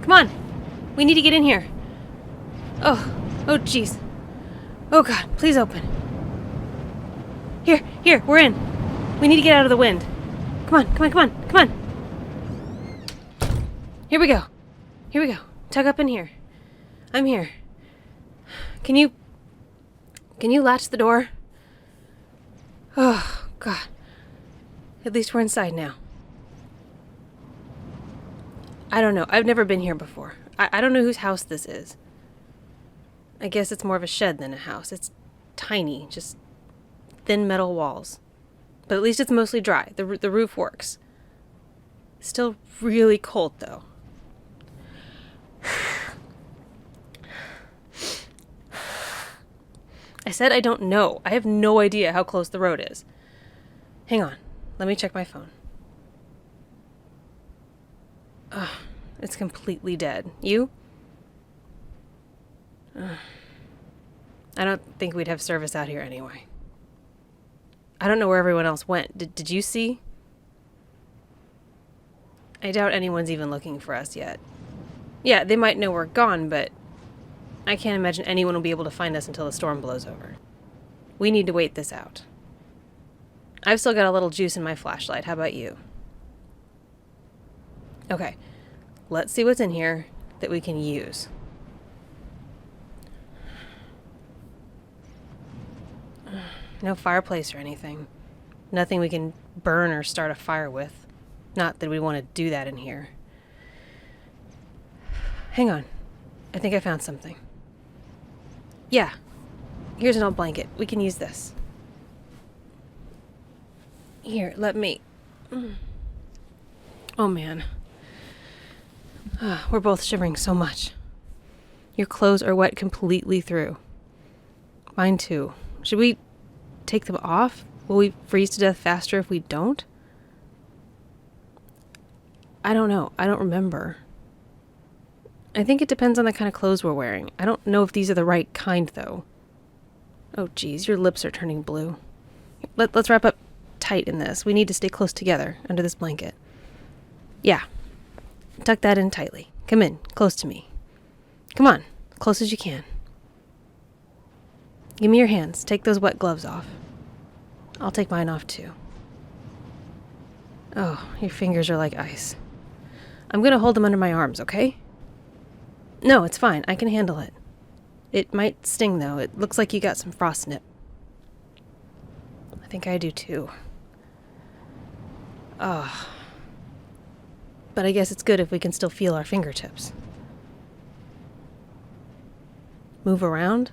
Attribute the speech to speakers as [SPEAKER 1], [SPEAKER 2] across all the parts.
[SPEAKER 1] Come on. We need to get in here. Oh, jeez. Oh God, please open. Here, we're in. We need to get out of the wind. Come on. Here we go. Tug up in here. I'm here. Can you latch the door? Oh, God. At least we're inside now. I don't know. I've never been here before. I don't know whose house this is. I guess it's more of a shed than a house. It's tiny, just thin metal walls. But at least it's mostly dry. The roof works. Still really cold, though. I said I don't know. I have no idea how close the road is. Hang on. Let me check my phone. Ugh, it's completely dead. You? I don't think we'd have service out here anyway. I don't know where everyone else went. Did you see? I doubt anyone's even looking for us yet. Yeah, they might know we're gone, but I can't imagine anyone will be able to find us until the storm blows over. We need to wait this out. I've still got a little juice in my flashlight. How about you? Okay, let's see what's in here that we can use. No fireplace or anything. Nothing we can burn or start a fire with. Not that we want to do that in here. Hang on. I think I found something. Yeah. Here's an old blanket. We can use this. Here, let me... Oh, man. We're both shivering so much. Your clothes are wet completely through. Mine too. Should we take them off? Will we freeze to death faster if we don't? I don't know. I don't remember. I think it depends on the kind of clothes we're wearing. I don't know if these are the right kind, though. Oh, geez, your lips are turning blue. Let's wrap up tight in this. We need to stay close together under this blanket. Yeah. Tuck that in tightly. Come in, close to me. Come on, close as you can. Give me your hands. Take those wet gloves off. I'll take mine off, too. Oh, your fingers are like ice. I'm going to hold them under my arms, okay? No, it's fine. I can handle it. It might sting, though. It looks like you got some frost nip. I think I do, too. Oh. But I guess it's good if we can still feel our fingertips. Move around?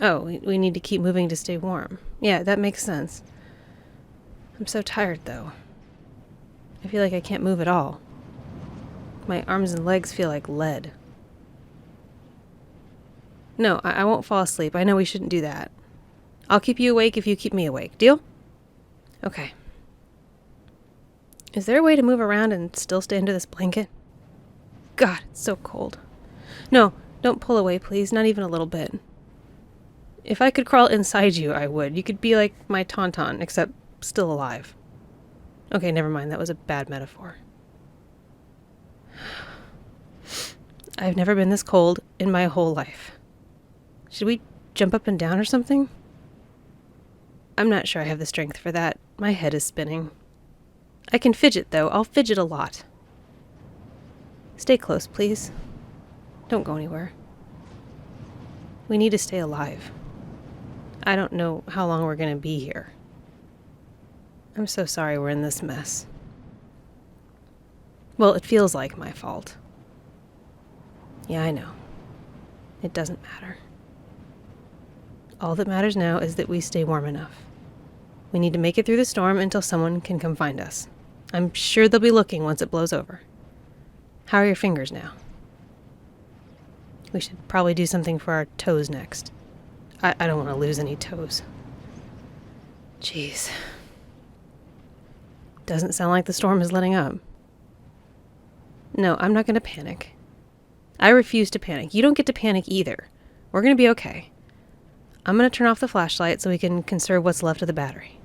[SPEAKER 1] Oh, we need to keep moving to stay warm. Yeah, that makes sense. I'm so tired, though. I feel like I can't move at all. My arms and legs feel like lead. No, I won't fall asleep. I know we shouldn't do that. I'll keep you awake if you keep me awake. Deal? Okay. Is there a way to move around and still stay under this blanket? God, it's so cold. No, don't pull away, please. Not even a little bit. If I could crawl inside you, I would. You could be like my tauntaun, except still alive. Okay, never mind. That was a bad metaphor. I've never been this cold in my whole life. Should we jump up and down or something? I'm not sure I have the strength for that. My head is spinning. I can fidget, though. I'll fidget a lot. Stay close, please. Don't go anywhere. We need to stay alive. I don't know how long we're going to be here. I'm so sorry we're in this mess. Well, it feels like my fault. Yeah, I know. It doesn't matter. All that matters now is that we stay warm enough. We need to make it through the storm until someone can come find us. I'm sure they'll be looking once it blows over. How are your fingers now? We should probably do something for our toes next. I don't want to lose any toes. Jeez. Doesn't sound like the storm is letting up. No, I'm not going to panic. I refuse to panic. You don't get to panic either. We're going to be okay. I'm going to turn off the flashlight so we can conserve what's left of the battery.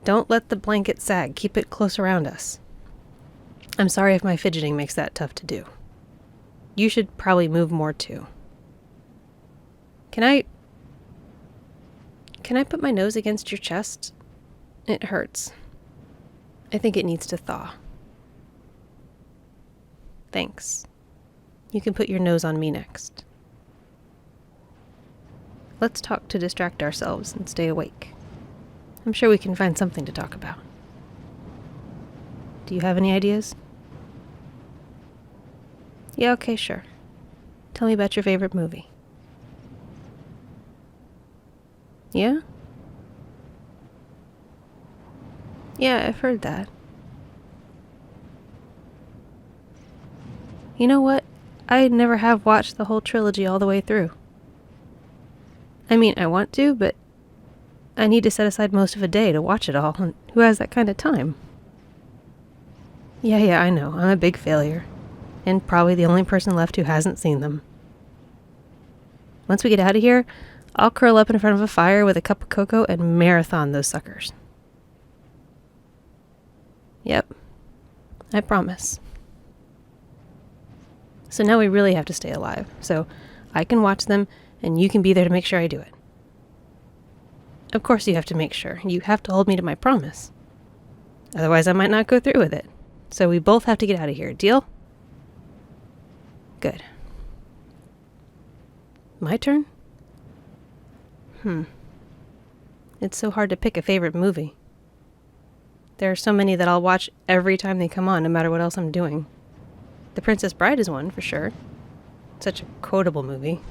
[SPEAKER 1] Don't let the blanket sag. Keep it close around us. I'm sorry if my fidgeting makes that tough to do. You should probably move more too. Can I put my nose against your chest? It hurts. I think it needs to thaw. Thanks. You can put your nose on me next. Let's talk to distract ourselves and stay awake. I'm sure we can find something to talk about. Do you have any ideas? Yeah, okay, sure. Tell me about your favorite movie. Yeah? Yeah, I've heard that. You know what? I never have watched the whole trilogy all the way through. I mean, I want to, but I need to set aside most of a day to watch it all, and who has that kind of time? Yeah, I know. I'm a big failure, and probably the only person left who hasn't seen them. Once we get out of here, I'll curl up in front of a fire with a cup of cocoa and marathon those suckers. Yep, I promise. So now we really have to stay alive, so I can watch them and you can be there to make sure I do it. Of course you have to make sure. You have to hold me to my promise. Otherwise I might not go through with it. So we both have to get out of here. Deal? Good. My turn? It's so hard to pick a favorite movie. There are so many that I'll watch every time they come on, no matter what else I'm doing. The Princess Bride is one, for sure. Such a quotable movie.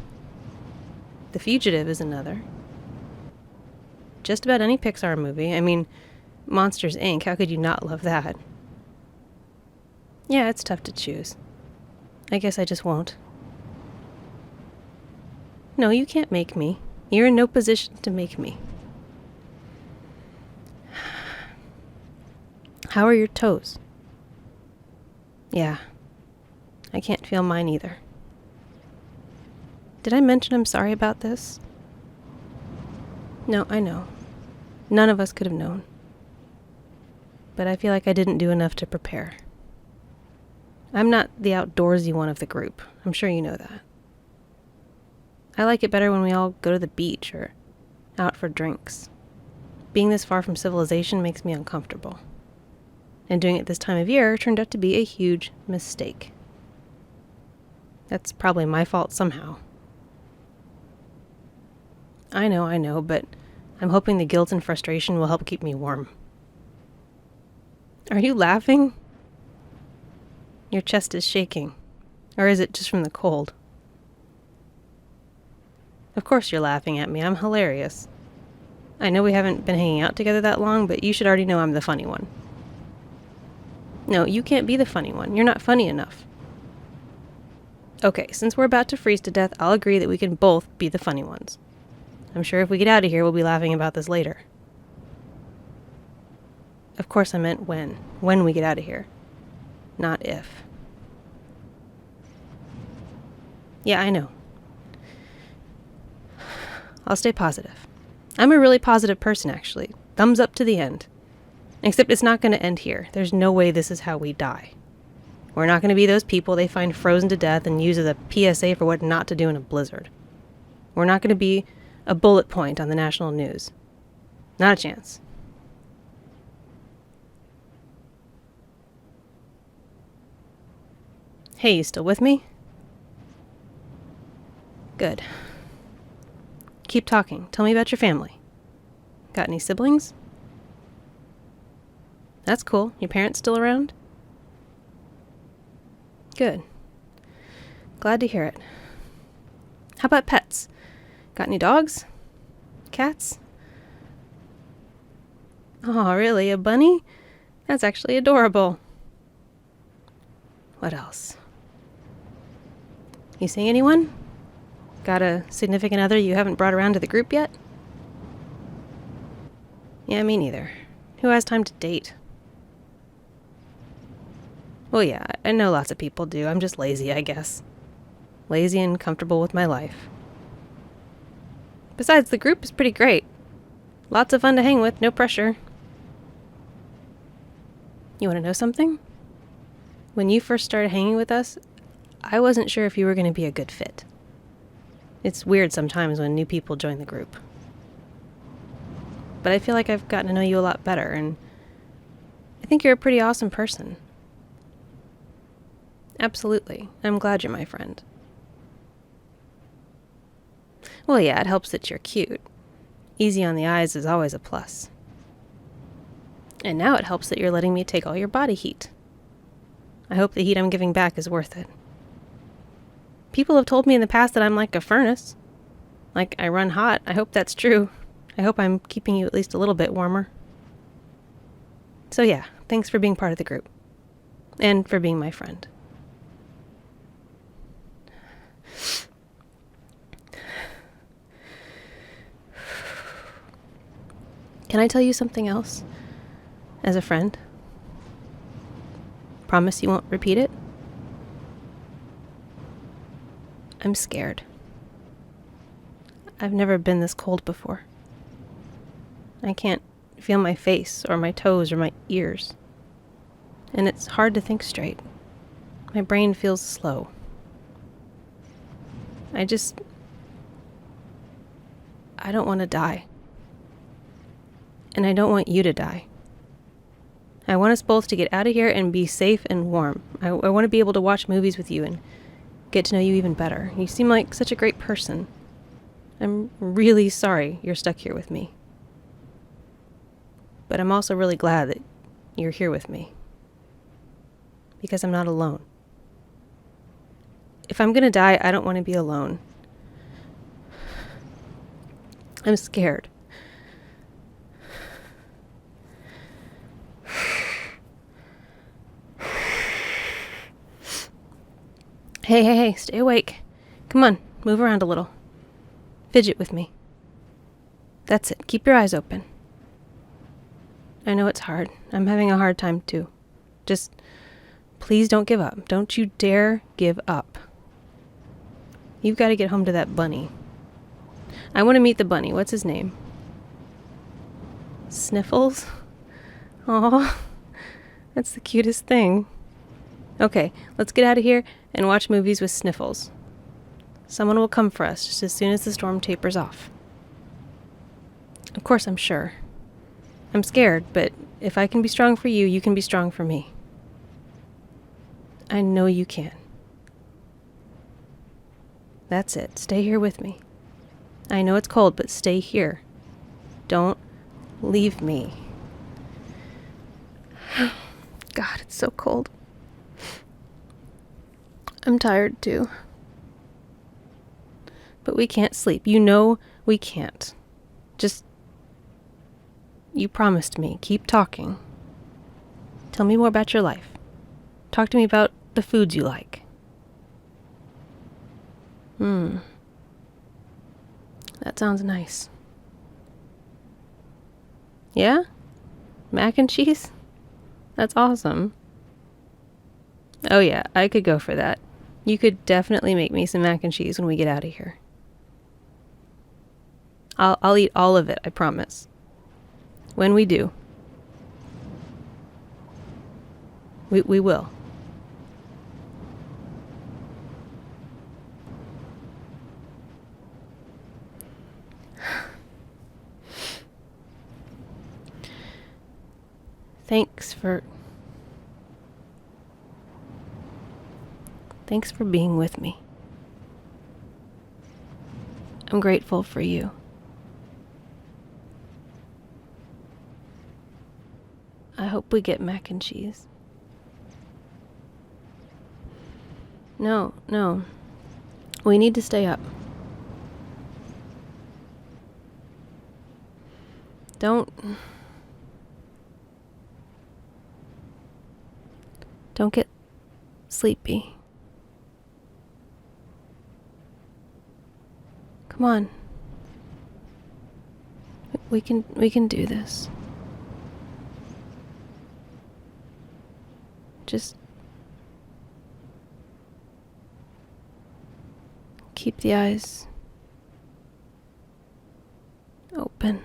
[SPEAKER 1] The Fugitive is another. Just about any Pixar movie. I mean, Monsters, Inc., how could you not love that? Yeah, it's tough to choose. I guess I just won't. No, you can't make me. You're in no position to make me. How are your toes? Yeah. I can't feel mine either. Did I mention I'm sorry about this? No, I know. None of us could have known. But I feel like I didn't do enough to prepare. I'm not the outdoorsy one of the group. I'm sure you know that. I like it better when we all go to the beach or out for drinks. Being this far from civilization makes me uncomfortable. And doing it this time of year turned out to be a huge mistake. That's probably my fault somehow. I know, but I'm hoping the guilt and frustration will help keep me warm. Are you laughing? Your chest is shaking. Or is it just from the cold? Of course you're laughing at me. I'm hilarious. I know we haven't been hanging out together that long, but you should already know I'm the funny one. No, you can't be the funny one. You're not funny enough. Okay, since we're about to freeze to death, I'll agree that we can both be the funny ones. I'm sure if we get out of here, we'll be laughing about this later. Of course I meant when. When we get out of here. Not if. Yeah, I know. I'll stay positive. I'm a really positive person, actually. Thumbs up to the end. Except it's not going to end here. There's no way this is how we die. We're not going to be those people they find frozen to death and use as a PSA for what not to do in a blizzard. We're not going to be a bullet point on the national news. Not a chance. Hey, you still with me? Good. Keep talking. Tell me about your family. Got any siblings? That's cool. Your parents still around? Good. Glad to hear it. How about pets? Got any dogs? Cats? Oh, really? A bunny? That's actually adorable. What else? You seeing anyone? Got a significant other you haven't brought around to the group yet? Yeah, me neither. Who has time to date? Well, yeah, I know lots of people do. I'm just lazy, I guess. Lazy and comfortable with my life. Besides, the group is pretty great. Lots of fun to hang with, no pressure. You want to know something? When you first started hanging with us, I wasn't sure if you were going to be a good fit. It's weird sometimes when new people join the group. But I feel like I've gotten to know you a lot better, and I think you're a pretty awesome person. Absolutely. I'm glad you're my friend. Well, yeah, it helps that you're cute. Easy on the eyes is always a plus. And now it helps that you're letting me take all your body heat. I hope the heat I'm giving back is worth it. People have told me in the past that I'm like a furnace. Like I run hot. I hope that's true. I hope I'm keeping you at least a little bit warmer. So yeah, thanks for being part of the group. And for being my friend. Can I tell you something else? As a friend? Promise you won't repeat it? I'm scared. I've never been this cold before. I can't feel my face or my toes or my ears. And it's hard to think straight. My brain feels slow. I don't want to die. And I don't want you to die. I want us both to get out of here and be safe and warm. I want to be able to watch movies with you and get to know you even better. You seem like such a great person. I'm really sorry you're stuck here with me. But I'm also really glad that you're here with me. Because I'm not alone. If I'm gonna die, I don't want to be alone. I'm scared. Hey, stay awake. Come on, move around a little. Fidget with me. That's it, keep your eyes open. I know it's hard. I'm having a hard time too. Just, please don't give up. Don't you dare give up. You've got to get home to that bunny. I want to meet the bunny. What's his name? Sniffles? Aw, that's the cutest thing. Okay, let's get out of here and watch movies with Sniffles. Someone will come for us just as soon as the storm tapers off. Of course, I'm sure. I'm scared, but if I can be strong for you, you can be strong for me. I know you can. That's it. Stay here with me. I know it's cold, but stay here. Don't leave me. God, it's so cold. I'm tired too. But we can't sleep. You know we can't. Just, you promised me. Keep talking. Tell me more about your life. Talk to me about the foods you like. That sounds nice. Yeah? Mac and cheese? That's awesome. Oh yeah, I could go for that. You could definitely make me some mac and cheese when we get out of here. I'll eat all of it, I promise. When we do. We will. Thanks for being with me. I'm grateful for you. I hope we get mac and cheese. No. We need to stay up. Don't get sleepy. Come on. We can do this. Just keep the eyes open.